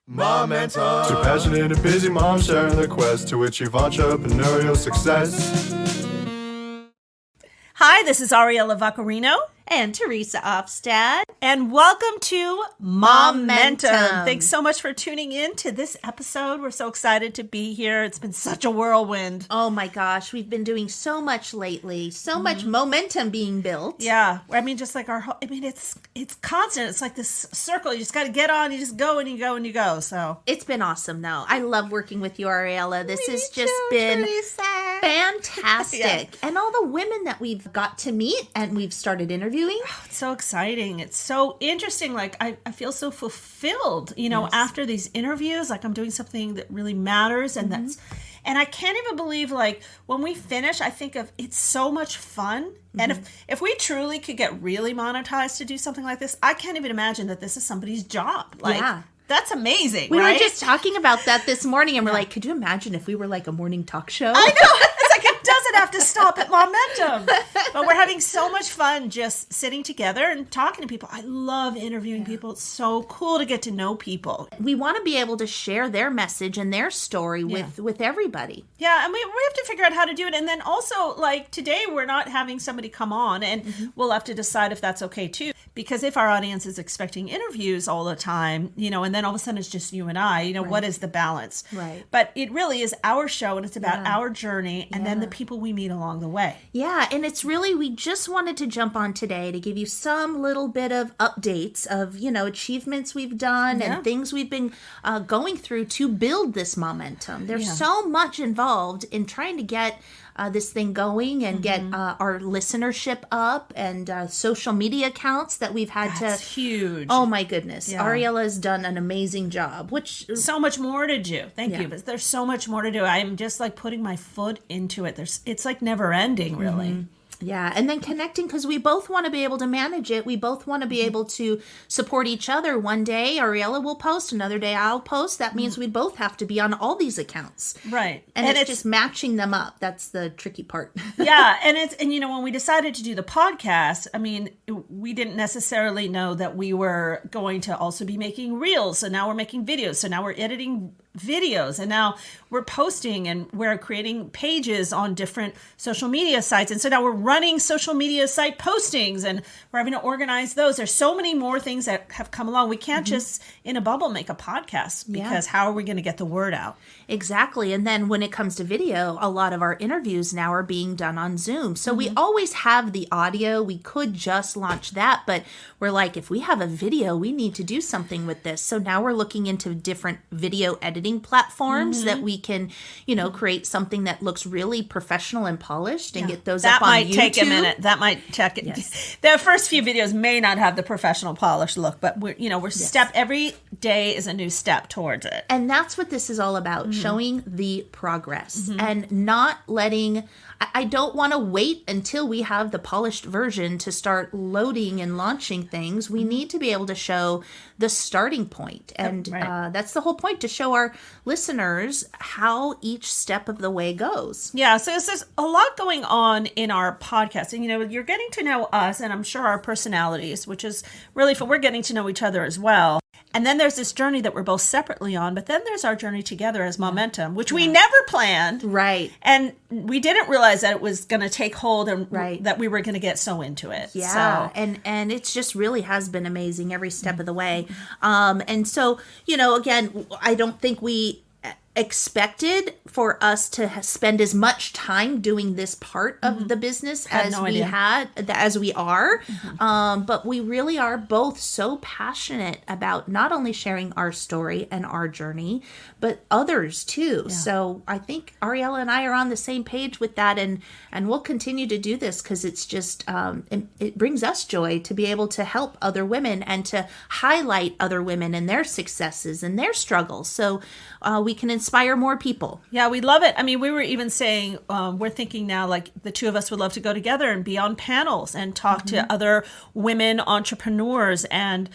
Momentum. Two passionate and busy moms sharing their quest to achieve entrepreneurial success. Hi, this is Ariella Vaccarino. And Theresa Ofstad. And welcome to Momentum. Momentum. Thanks so much for tuning in to this episode. We're so excited to be here. It's been such a whirlwind. Oh my gosh, we've been doing so much lately. So much momentum being built. Yeah. I mean, just like it's constant. It's like this circle. You just got to get on. You just go and you go and you go. So it's been awesome though. I love working with you, Ariella. This has just too, been Theresa. fantastic. Yeah. And all the women that we've got to meet and we've started interviewing. Oh, it's so exciting. It's so interesting. Like I feel so fulfilled, yes. After these interviews, like I'm doing something that really matters. And and I can't even believe, like, when we finish, I think of it's so much fun. And if we truly could get really monetized to do something like this, I can't even imagine that this is somebody's job. Like, that's amazing. We right? were just talking about that this morning, and we're like, could you imagine if we were like a morning talk show? I know. It's like, it doesn't have to stop at Momentum. But we're having so much fun just sitting together and talking to people. I love interviewing people. It's so cool to get to know people. We want to be able to share their message and their story with everybody. Yeah, and we have to figure out how to do it. And then also, like, today we're not having somebody come on, and we'll have to decide if that's okay too. Because if our audience is expecting interviews all the time, and then all of a sudden it's just you and I, what is the balance? Right. But it really is our show, and it's about our journey and then the people we meet along the way. Yeah, and it's really, we just wanted to jump on today to give you some little bit of updates of, achievements we've done and things we've been going through to build this momentum. There's so much involved in trying to get this thing going and get our listenership up and social media accounts that we've had That's huge. Oh my goodness. Yeah. Ariella has done an amazing job, which so much more to do. Thank you. But there's so much more to do. I'm just like putting my foot into it. It's like never ending, really. Yeah, and then connecting because we both want to be able to manage it. We both want to be able to support each other. One day Ariella will post, another day I'll post. That means we both have to be on all these accounts. Right. And it's just matching them up. That's the tricky part. Yeah, and when we decided to do the podcast, I mean, we didn't necessarily know that we were going to also be making reels. So now we're making videos. So now we're editing videos, and now we're posting, and we're creating pages on different social media sites, and so now we're running social media site postings, and we're having to organize those. There's so many more things that have come along. We can't just in a bubble make a podcast, because how are we going to get the word out? Exactly. And then when it comes to video, a lot of our interviews now are being done on Zoom. So we always have the audio. We could just launch that, but we're like, if we have a video, we need to do something with this. So now we're looking into different video editing platforms that we can, create something that looks really professional and polished and get those up on YouTube. That might take a minute. That might check it. Yes. The first few videos may not have the professional polished look, but we're step every day is a new step towards it. And that's what this is all about, showing the progress and not letting, I don't want to wait until we have the polished version to start loading and launching things. We need to be able to show the starting point. And that's the whole point, to show our listeners how each step of the way goes. Yeah, so there's a lot going on in our podcast. And, you're getting to know us, and I'm sure our personalities, which is really fun. We're getting to know each other as well. And then there's this journey that we're both separately on, but then there's our journey together as Momentum, which we never planned. Right. And we didn't realize that it was going to take hold and that we were going to get so into it. Yeah. So. And it's just really has been amazing every step of the way. And so, again, I don't think we expected for us to spend as much time doing this part of the business as we are. But we really are both so passionate about not only sharing our story and our journey, but others too. Yeah. So I think Ariella and I are on the same page with that, and we'll continue to do this because it's just, it brings us joy to be able to help other women and to highlight other women and their successes and their struggles. So we can inspire more people. Yeah, we love it. I mean, we were even saying, we're thinking now, like the two of us would love to go together and be on panels and talk to other women entrepreneurs and,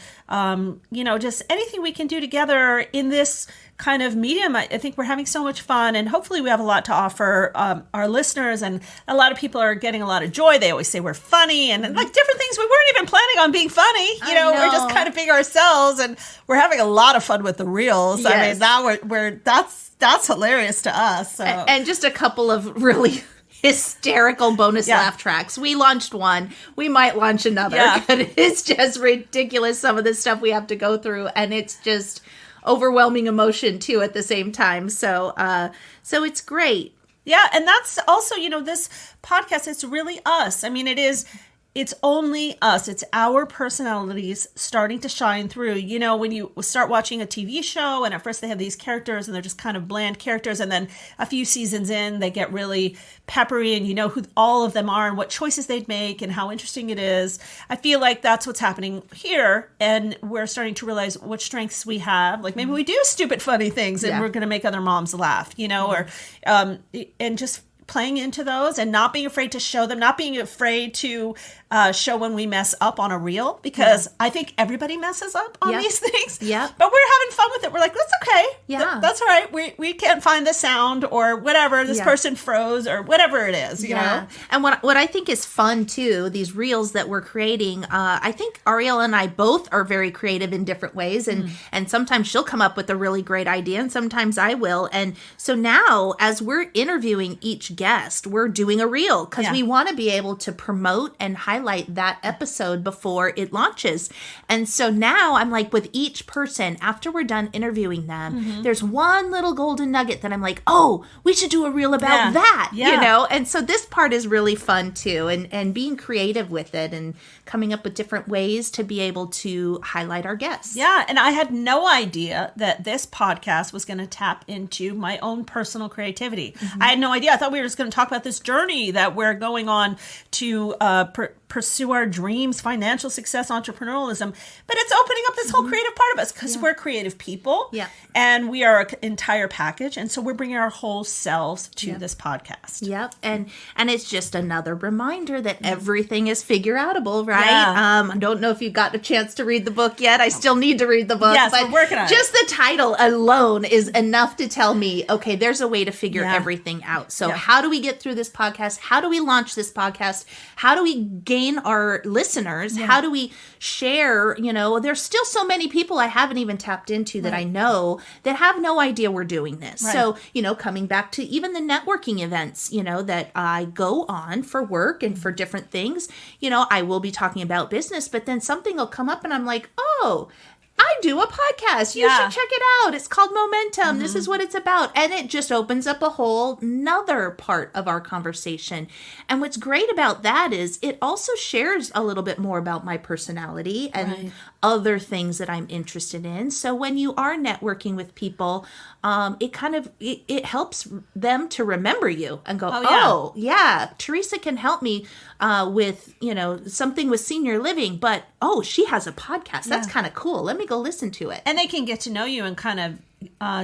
just anything we can do together in this kind of medium, I think we're having so much fun, and hopefully we have a lot to offer our listeners, and a lot of people are getting a lot of joy. They always say we're funny, and like different things. We weren't even planning on being funny. You know, we're just kind of being ourselves, and we're having a lot of fun with the reels. Yes. I mean, now that's hilarious to us. So. And just a couple of really hysterical bonus laugh tracks. We launched one. We might launch another. But it's just ridiculous, some of the stuff we have to go through, and it's just overwhelming emotion too at the same time. So it's great. Yeah, and that's also, this podcast, it's really us. I mean, it's only us. It's our personalities starting to shine through. When you start watching a TV show, and at first they have these characters and they're just kind of bland characters, and then a few seasons in, they get really peppery, and you know who all of them are and what choices they'd make and how interesting it is. I feel like that's what's happening here, and we're starting to realize what strengths we have. Like maybe we do stupid, funny things, and we're going to make other moms laugh, or and just playing into those and not being afraid to show them, not being afraid to show when we mess up on a reel, because I think everybody messes up on these things. Yeah. But we're having fun with it. We're like, that's okay. Yeah. That's all right. We can't find the sound or whatever. This person froze or whatever it is, you know? And what I think is fun too, these reels that we're creating, I think Ariella and I both are very creative in different ways. And sometimes she'll come up with a really great idea, and sometimes I will. And so now, as we're interviewing each guest, we're doing a reel because we want to be able to promote and highlight that episode before it launches. And so now I'm like, with each person, after we're done interviewing them, there's one little golden nugget that I'm like, oh, we should do a reel about that, you know? And so this part is really fun too, and being creative with it and coming up with different ways to be able to highlight our guests. Yeah, and I had no idea that this podcast was going to tap into my own personal creativity. I had no idea. I thought we were just going to talk about this journey that we're going on to pursue our dreams, financial success, entrepreneurialism. But it's opening up this whole creative part of us, because we're creative people. Yeah. And we are an entire package. And so we're bringing our whole selves to this podcast. Yep. And it's just another reminder that everything is figure-outable, right? I don't know if you got a chance to read the book yet. I still need to read the book. Yes, but we're working on just the title alone is enough to tell me, okay, there's a way to figure everything out. So how do we get through this podcast? How do we launch this podcast? How do we gain our listeners? How do we share? There's still so many people I haven't even tapped into that I know that have no idea we're doing this. Right. So, coming back to even the networking events, that I go on for work and for different things, I will be talking about business, but then something will come up and I'm like, oh, I do a podcast. You should check it out. It's called Momentum. This is what it's about. And it just opens up a whole nother part of our conversation. And what's great about that is it also shares a little bit more about my personality and other things that I'm interested in. So when you are networking with people, it helps them to remember you and go, Theresa can help me with, something with senior living, but she has a podcast. That's kind of cool. Let me go listen to it. And they can get to know you and kind of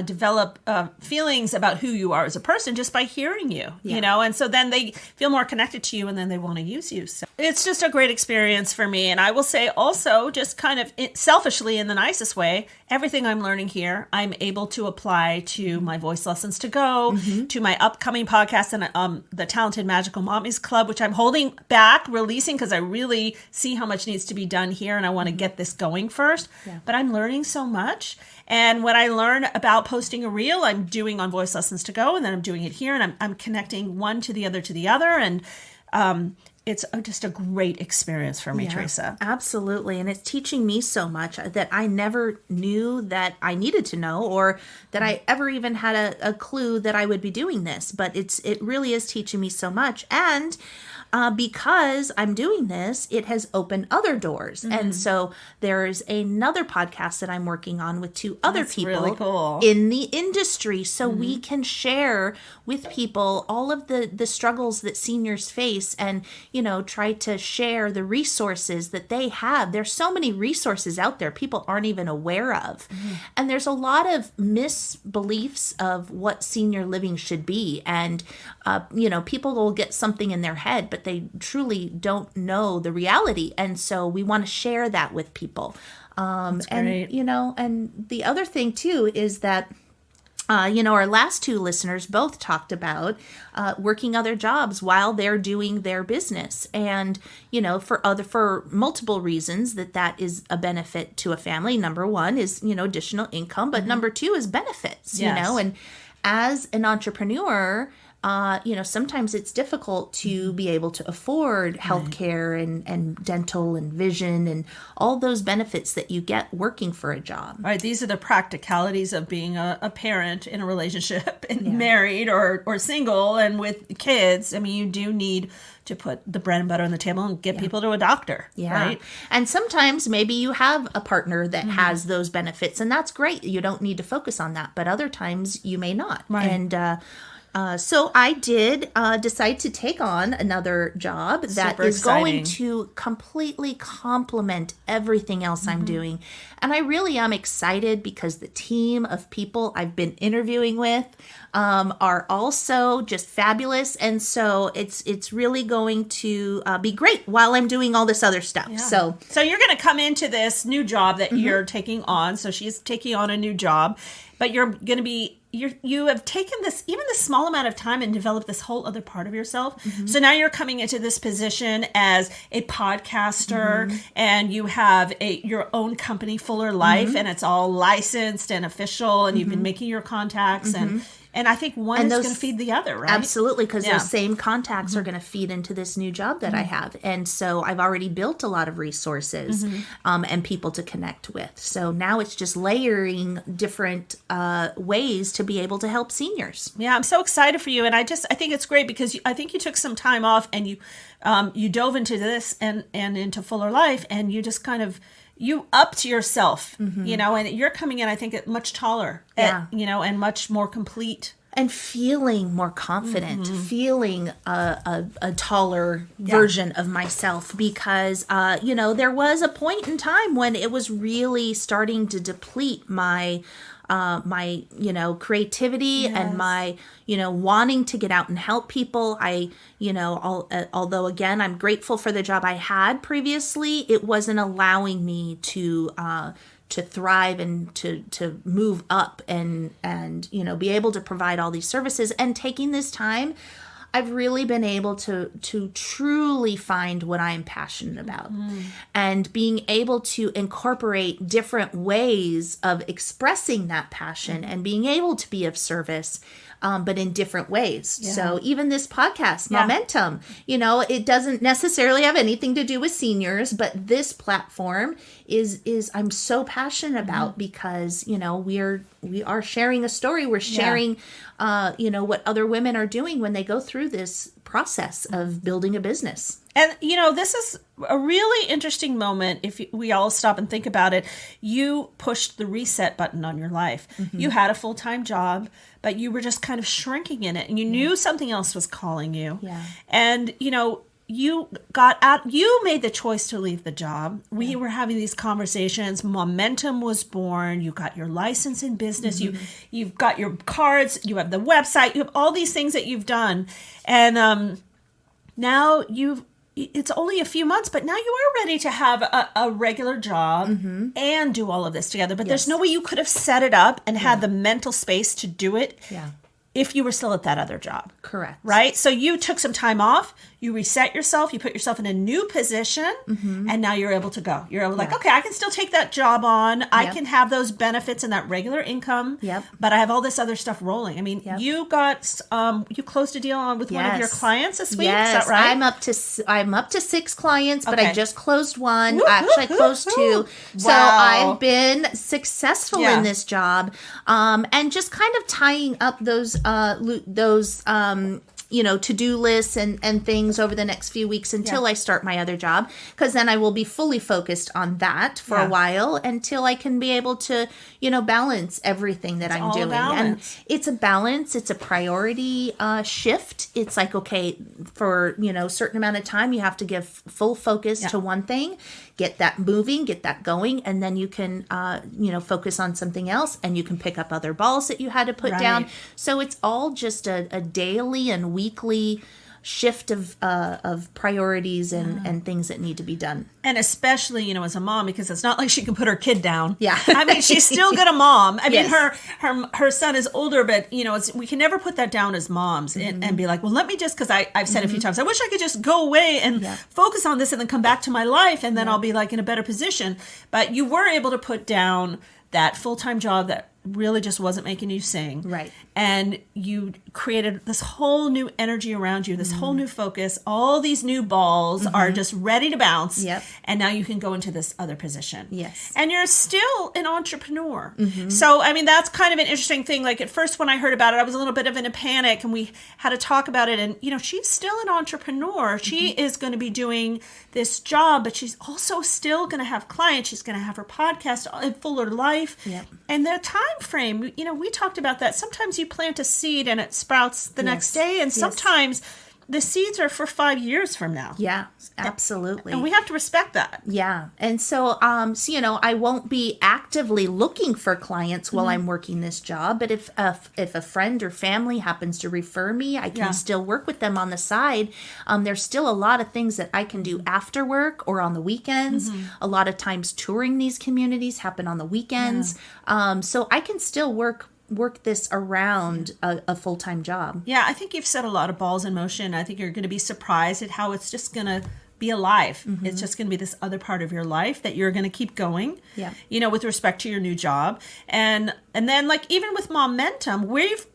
develop feelings about who you are as a person just by hearing you, and so then they feel more connected to you, and then they want to use you. So it's just a great experience for me. And I will say also, just kind of selfishly in the nicest way, everything I'm learning here, I'm able to apply to my voice lessons to go, to my upcoming podcast and the Talented Magical Mommies Club, which I'm holding back releasing because I really see how much needs to be done here, and I want to get this going first. But I'm learning so much. And when I learn about posting a reel, I'm doing on Voice Lessons to Go, and then I'm doing it here, and I'm connecting one to the other, and it's just a great experience for me, Theresa. Absolutely. And it's teaching me so much that I never knew that I needed to know, or that I ever even had a clue that I would be doing this. But it really is teaching me so much. And because I'm doing this, it has opened other doors. And so there's another podcast that I'm working on with two other people really cool. in the industry. So we can share with people all of the struggles that seniors face, and, try to share the resources that they have. There's so many resources out there people aren't even aware of. And there's a lot of misbeliefs of what senior living should be. And, people will get something in their head, but they truly don't know the reality. And so we want to share that with people. That's great. And the other thing too is that Our last two listeners both talked about working other jobs while they're doing their business, and for multiple reasons that is a benefit to a family. Number one is additional income, but number two is benefits. Yes. And as an entrepreneur, sometimes it's difficult to be able to afford healthcare and dental and vision and all those benefits that you get working for a job. Right. These are the practicalities of being a parent in a relationship and married or single and with kids. I mean, you do need to put the bread and butter on the table and get people to a doctor. Yeah. Right. And sometimes maybe you have a partner that has those benefits, and that's great. You don't need to focus on that. But other times you may not. Right. And, so I did decide to take on another job that Super is going exciting. to completely complement everything else I'm doing. And I really am excited because the team of people I've been interviewing with are also just fabulous. And so it's really going to be great while I'm doing all this other stuff. Yeah. So you're going to come into this new job that you're taking on. So she's taking on a new job, but you're going to be you have taken this small amount of time and developed this whole other part of yourself. So now you're coming into this position as a podcaster, and you have your own company, Fuller Life, and it's all licensed and official, and you've been making your contacts and I think one is going to feed the other, right? Absolutely, because those same contacts are going to feed into this new job that I have. And so I've already built a lot of resources and people to connect with. So now it's just layering different ways to be able to help seniors. Yeah, I'm so excited for you. And I think it's great because I think you took some time off and you dove into this and into Fuller Life, and you just kind of you upped yourself, and you're coming in, I think, much taller, and much more complete. And feeling more confident, feeling a taller version of myself, because, there was a point in time when it was really starting to deplete my creativity and my, wanting to get out and help people. Although again, I'm grateful for the job I had previously, it wasn't allowing me to thrive and to move up and be able to provide all these services. And taking this time, I've really been able to truly find what I'm passionate about, and being able to incorporate different ways of expressing that passion and being able to be of service, but in different ways. Yeah. So even this podcast, Momentum, it doesn't necessarily have anything to do with seniors, but this platform is I'm so passionate about because, we are sharing a story. We're sharing, what other women are doing when they go through this process of building a business. And, this is a really interesting moment if we all stop and think about it. You pushed the reset button on your life. You had a full-time job, but you were just kind of shrinking in it, and you knew something else was calling you. Yeah. And, you got out, you made the choice to leave the job. We were having these conversations. Momentum was born. You got your license in business. You've got your cards. You have the website. You have all these things that you've done. And now it's only a few months, but now you are ready to have a regular job and do all of this together. But there's no way you could have set it up and had the mental space to do it if you were still at that other job. Correct. Right? So you took some time off, you reset yourself, you put yourself in a new position, and now you're able to go. You're able like, okay, I can still take that job on. I can have those benefits and that regular income, but I have all this other stuff rolling. I mean, you got, you closed a deal on with one of your clients this week, is that right? I'm up to 6 clients, but Okay. I just closed one. Actually, I closed 2. So I've been successful in this job, and just kind of tying up those to-do lists and things over the next few weeks until I start my other job, because then I will be fully focused on that for a while until I can be able to, balance everything that I'm doing. And it's a balance. It's a priority shift. It's like, okay, for, a certain amount of time, you have to give full focus to one thing, get that moving, get that going, and then you can, focus on something else, and you can pick up other balls that you had to put down. So it's all just a daily and weekly shift of priorities and things that need to be done. And especially, you know, as a mom, because it's not like she can put her kid down. Yeah. I mean, she's still good a mom. I Yes. mean, her son is older, but, you know, we can never put that down as moms and be like, well, let me just, because I've said a few times, I wish I could just go away and focus on this and then come back to my life and then I'll be like in a better position. But you were able to put down that full-time job that really just wasn't making you sing. Right. And you created this whole new energy around you, this whole new focus. All these new balls are just ready to bounce. Yep. And now you can go into this other position. Yes. And you're still an entrepreneur. So, I mean, that's kind of an interesting thing. Like at first when I heard about it, I was a little bit in a panic and we had to talk about it. And, you know, she's still an entrepreneur. She is going to be doing this job, but she's also still going to have clients. She's going to have her podcast, a fuller life. Yep. And the time frame, you know, we talked about that. Sometimes you plant a seed and it sprouts the next day. And sometimes the seeds are for 5 years from now. Yeah, absolutely. And we have to respect that. Yeah. And so, you know, I won't be actively looking for clients while I'm working this job. But if a friend or family happens to refer me, I can still work with them on the side. There's still a lot of things that I can do after work or on the weekends. A lot of times touring these communities happen on the weekends. So I can still work this around a full-time job. Yeah, I think you've set a lot of balls in motion. I think you're going to be surprised at how it's just going to be alive. It's just going to be this other part of your life that you're going to keep going, you know, with respect to your new job. And then like even with Momentum, we've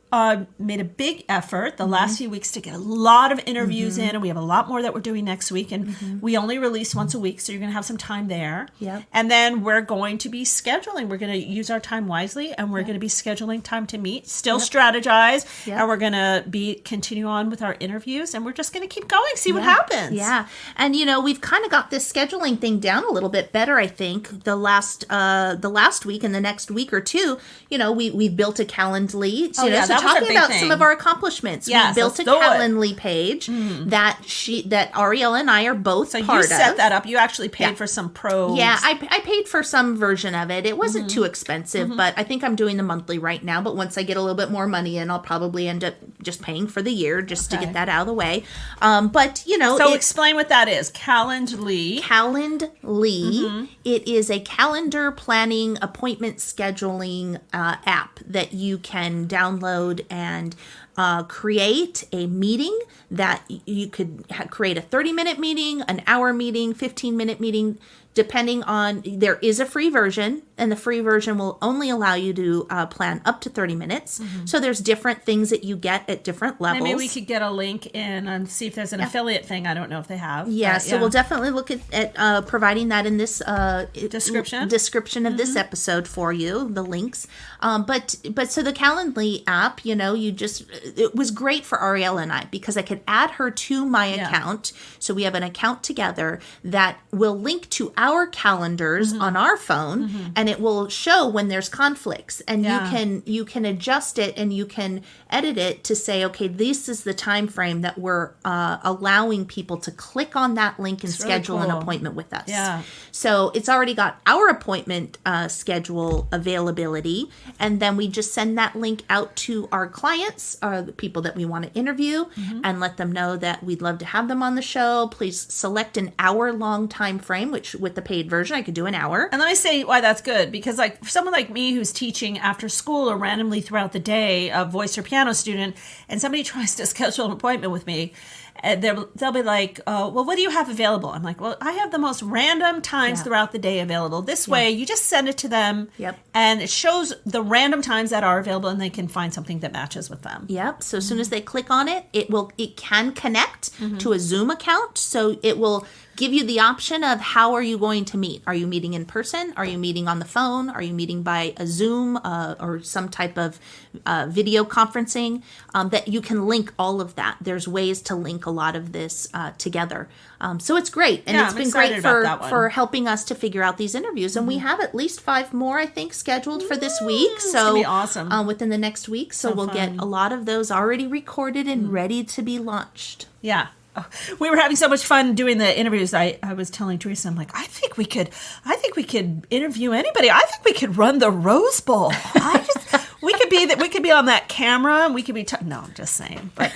made a big effort the last few weeks to get a lot of interviews in, and we have a lot more that we're doing next week, and we only release once a week, so you're going to have some time there. And then we're going to be scheduling. We're going to use our time wisely, and we're going to be scheduling time to meet, still strategize, and we're going to continue on with our interviews, and we're just going to keep going, see what happens. Yeah. And, you know, we've kind of got this scheduling thing down a little bit better, I think. The last week and the next week or two, you know, we've built a Calendly. So, talking about some of our accomplishments. Yes, we built a Calendly page that Ariella and I are both part of. So you set that up. You actually paid for some pro. Yeah, I paid for some version of it. It wasn't too expensive, but I think I'm doing the monthly right now. But once I get a little bit more money in, I'll probably end up just paying for the year just to get that out of the way. But, you know. So explain what that is. Calendly. Calendly. It is a calendar planning, appointment scheduling app that you can download and create a meeting that you could create a 30-minute meeting, an hour meeting, 15-minute meeting, depending on, there is a free version, and the free version will only allow you to plan up to 30 minutes. So there's different things that you get at different levels. Maybe we could get a link in and see if there's an affiliate thing. I don't know if they have. Yeah, so we'll definitely look at providing that in this description of this episode for you, the links. But so the Calendly app, you know, it was great for Ariella and I because I could add her to my account. So we have an account together that will link to our calendars on our phone, and it will show when there's conflicts, and you can adjust it and you can edit it to say, okay, this is the time frame that we're allowing people to click on that link and schedule an appointment with us. So it's already got our appointment schedule availability, and then we just send that link out to our clients or the people that we want to interview and let them know that we'd love to have them on the show. Please select an hour-long time frame, which with the paid version, I could do an hour. And let me say why that's good, because like for someone like me who's teaching after school or randomly throughout the day, a voice or piano student, and somebody tries to schedule an appointment with me, they'll be like, well, what do you have available? I'm like, well, I have the most random times throughout the day available. This way, you just send it to them, and it shows the random times that are available, and they can find something that matches with them. So as soon as they click on it, it can connect to a Zoom account. So it will give you the option of how are you going to meet. Are you meeting in person? Are you meeting on the phone? Are you meeting by a Zoom or some type of video conferencing? That you can link all of that. There's ways to link a lot of this together. So it's great. And it's been great for helping us to figure out these interviews. And we have at least 5 more, I think, scheduled for this week. So it's going to be awesome. Within the next week. So we'll get a lot of those already recorded and ready to be launched. Yeah. We were having so much fun doing the interviews. I was telling Theresa, I'm like, I think we could interview anybody. I think we could run the Rose Bowl. We could be on that camera, and we could be. No, I'm just saying. But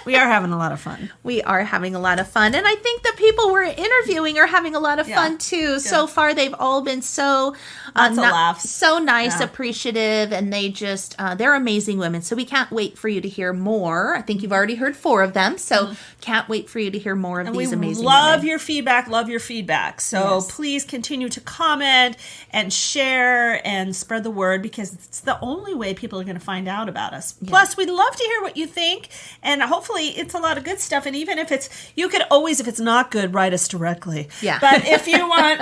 We are having a lot of fun. We are having a lot of fun. And I think the people we're interviewing are having a lot of fun too. Yeah. So far, they've all been so laughs. So nice, appreciative, and they just, they're amazing women. So we can't wait for you to hear more. I think you've already heard 4 of them. So can't wait for you to hear more of these amazing women. Love your feedback. So please continue to comment and share and spread the word, because it's the only way people are going to find out about us. Yeah. Plus, we'd love to hear what you think, and hopefully it's a lot of good stuff. And even if you could always, if it's not good, write us directly. Yeah. But if you want,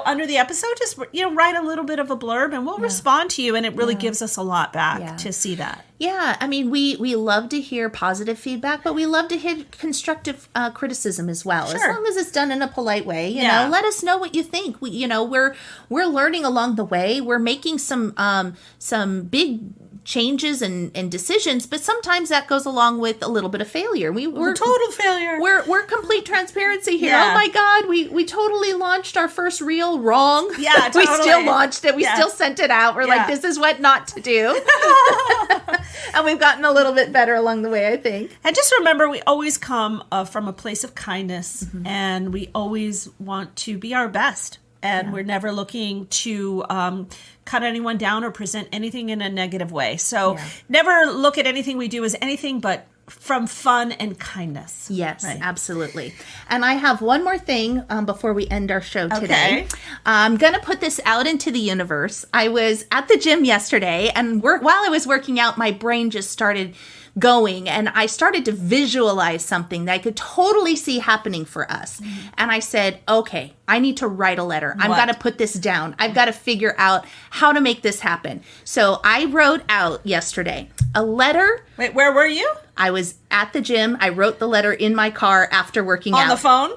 under the episode, just write a little bit of a blurb, and we'll respond to you. And it really gives us a lot back to see that. Yeah, I mean, we love to hear positive feedback, but we love to hear constructive criticism as well. Sure. As long as it's done in a polite way, you know. Let us know what you think. We're learning along the way. We're making some big changes and decisions, but sometimes that goes along with a little bit of failure. We're total failure. We're complete transparency here. Yeah. Oh my God, we totally launched our first reel wrong. Yeah, totally. We still launched it. We still sent it out. We're like, this is what not to do. And we've gotten a little bit better along the way, I think. And just remember, we always come from a place of kindness, and we always want to be our best. And we're never looking to cut anyone down or present anything in a negative way. So never look at anything we do as anything but from fun and kindness. Yes, absolutely. And I have one more thing before we end our show today. I'm going to put this out into the universe. I was at the gym yesterday, and while I was working out, my brain just started going, and I started to visualize something that I could totally see happening for us. And I said, okay, I need to write a letter. I've got to put this down. I've got to figure out how to make this happen. So I wrote out yesterday a letter. Wait, where were you? I was at the gym. I wrote the letter in my car after working out. On the phone?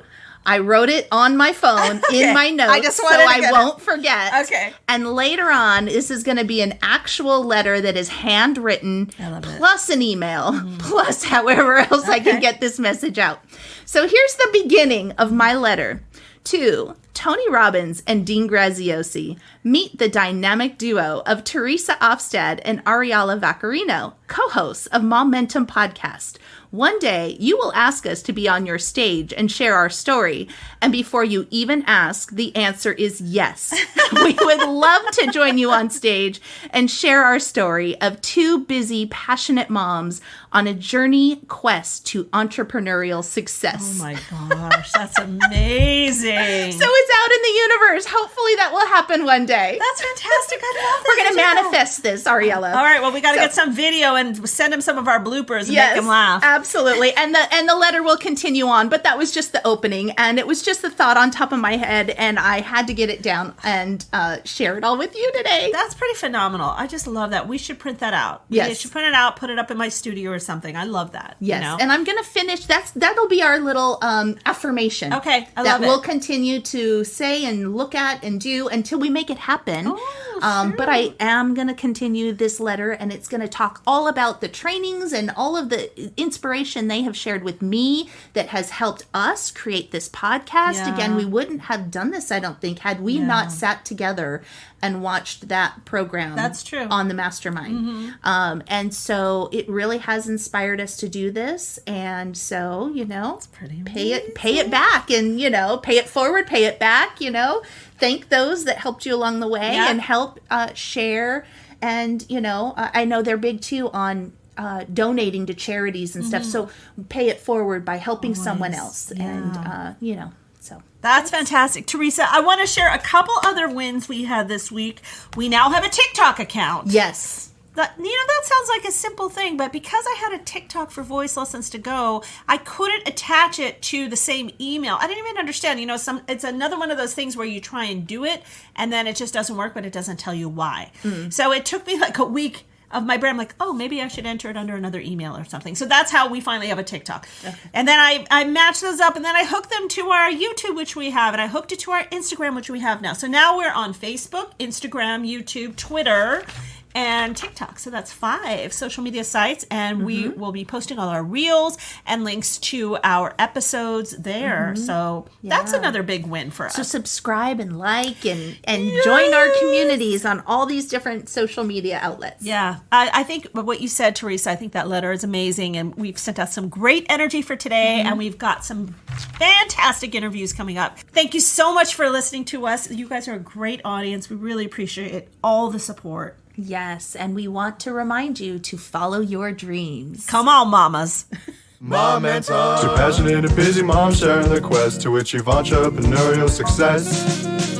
I wrote it on my phone in my notes so I won't forget. Okay. And later on, this is going to be an actual letter that is handwritten, plus an email, plus however else I can get this message out. So here's the beginning of my letter. To Tony Robbins and Dean Graziosi, meet the dynamic duo of Theresa Ofstad and Ariella Vaccarino, co-hosts of Momentum Podcast. One day, you will ask us to be on your stage and share our story. And before you even ask, the answer is yes. We would love to join you on stage and share our story of 2 busy, passionate moms on a journey quest to entrepreneurial success. Oh my gosh, that's amazing. So it's out in the universe. Hopefully that will happen one day. That's fantastic. I love that. We're going to manifest this, Ariella. All right, well, we got to get some video and send him some of our bloopers and make him laugh. Absolutely. And the letter will continue on, but that was just the opening, and it was just a thought on top of my head, and I had to get it down and share it all with you today. That's pretty phenomenal. I just love that. We should print that out. Yes. We should print it out, put it up in my studio or something. I love that. Yes. You know? And I'm going to finish. That'll be our little affirmation. Okay. I love that it. we'll continue to say and look at and do until we make it happen. Oh, sure. But I am going to continue this letter, and it's going to talk all about the trainings and all of the inspiration they have shared with me that has helped us create this podcast. Yeah. Again, we wouldn't have done this, I don't think, had we not sat together and watched that program. That's true. On the mastermind. And so it really has inspired us to do this. And so, pay it back, and, pay it forward, pay it back, thank those that helped you along the way and help share. And, I know they're big too on donating to charities and stuff. So pay it forward by helping someone else. Yeah. And, so. That's fantastic. Teresa, I want to share a couple other wins we had this week. We now have a TikTok account. Yes. That sounds like a simple thing, but because I had a TikTok for voice lessons to go, I couldn't attach it to the same email. I didn't even understand. It's another one of those things where you try and do it, and then it just doesn't work, but it doesn't tell you why. So it took me like a week of my brain. I'm like, oh, maybe I should enter it under another email or something. So that's how we finally have a TikTok. Okay. And then I matched those up, and then I hooked them to our YouTube, which we have, and I hooked it to our Instagram, which we have now. So now we're on Facebook, Instagram, YouTube, Twitter, and TikTok. So that's 5 social media sites. And we will be posting all our reels and links to our episodes there. So that's another big win for us. So subscribe and like and join our communities on all these different social media outlets. Yeah, I think what you said, Theresa, I think that letter is amazing. And we've sent out some great energy for today. And we've got some fantastic interviews coming up. Thank you so much for listening to us. You guys are a great audience. We really appreciate all the support. Yes, and we want to remind you to follow your dreams. Come on, mamas. Mom and Tom. Two passionate and busy moms sharing their quest to achieve entrepreneurial success.